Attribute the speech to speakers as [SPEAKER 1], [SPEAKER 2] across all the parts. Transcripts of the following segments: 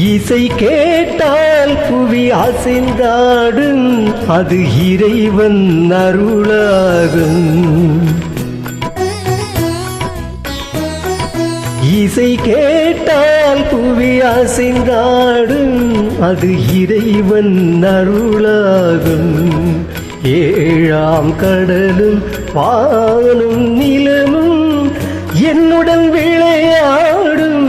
[SPEAKER 1] இசை கேட்டால் புவி அசைந்தாடும், அது இறைவன் அருளாகும். இசை கேட்டால் புவி அசைந்தாடும், அது இறைவன் அருளாகும். ஏழாம் கடலும் வானும் நிலமும் என்னுடன் விளையாடும்,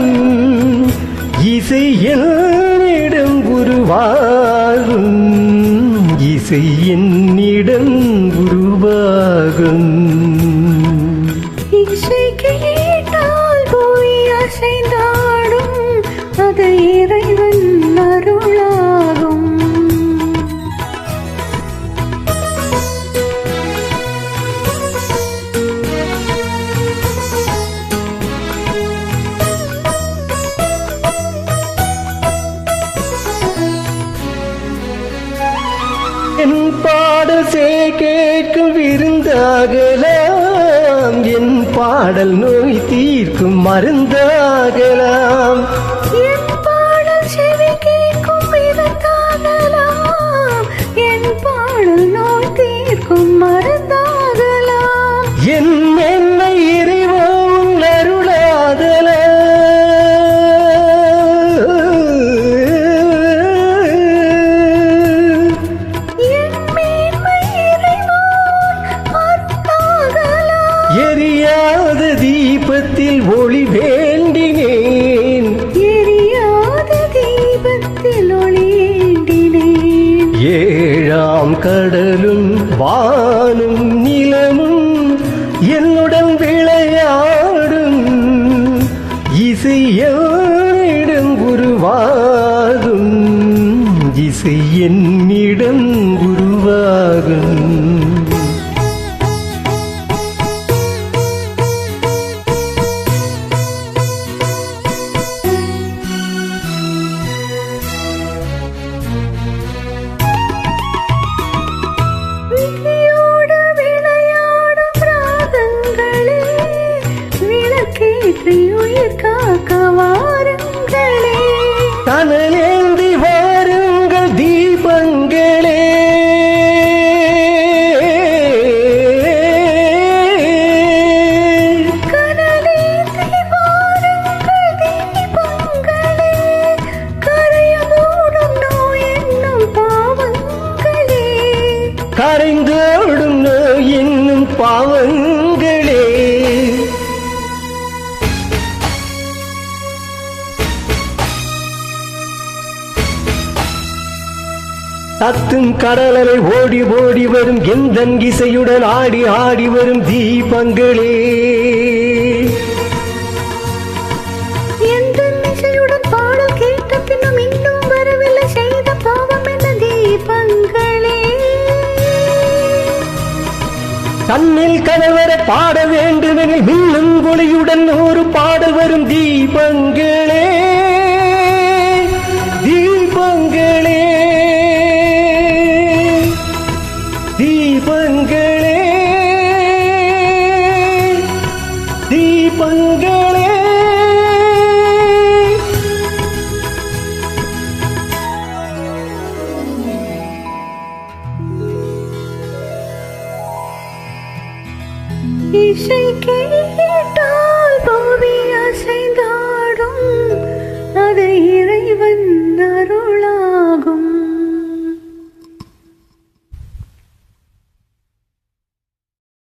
[SPEAKER 1] இசை என்னிடம் குருவாகும், இசை என்னிடம் குருவாகும்.
[SPEAKER 2] இசை கேட்டால் போய் அசைந்தாடும், அது இறைவன் அருளாகும்.
[SPEAKER 1] என் பாடல் கேட்கும் விருந்தாகலாம், என் பாடல் நோய் தீர்க்கும் மருந்தாகலாம்.
[SPEAKER 2] என் பாடல் செவி கேட்கும் விருந்தாகலாம், என் பாடல் நோய் தீர்க்கும் மருந்தாகலாம்.
[SPEAKER 1] என் என்னை இறைவன் அருளாதலாம். எரியாத தீபத்தில் ஒளி வேண்டினேன்,
[SPEAKER 2] எரியாத தீபத்தில் ஒளி வேண்டினேன்.
[SPEAKER 1] ஏழாம் கடலும் வானும் நிலமும் என்னுடன் விளையாடும், இசை என்னிடம் குருவாகும், இசை என்னிடம் குருவாகும்.
[SPEAKER 2] உயிர் காக்க வாருங்களே,
[SPEAKER 1] கனலேந்தி வாருங்கள் தீபங்களே.
[SPEAKER 2] கனலேந்தி வாருங்கள் தீபங்களே, கரையோடும் நோய் என்னும் பாவங்களே,
[SPEAKER 1] கரைந்தோடும் நோய் என்னும் பாவங்களே. தத்தும் கடலலை ஓடி ஓடி வரும் எந்தன் இசையுடன் ஆடி ஆடி வரும் தீபங்களே.
[SPEAKER 2] எந்தன் இசையுடன் பாடல் கேட்ட பின்னும் இன்னும் வரவில்லை செய்த பாவம் என்ன தீபங்களே.
[SPEAKER 1] தன்னில் கணவர பாட வேண்டுமெனில் மின்னும் ஒளியுடன் ஒரு பாடல் வரும் தீபங்களே, தீபங்களே, தீபங்களே, தீபங்களே.
[SPEAKER 2] இசை கேட்டால் பூமி அசைந்தாடும், அது இறைவன் அருளா.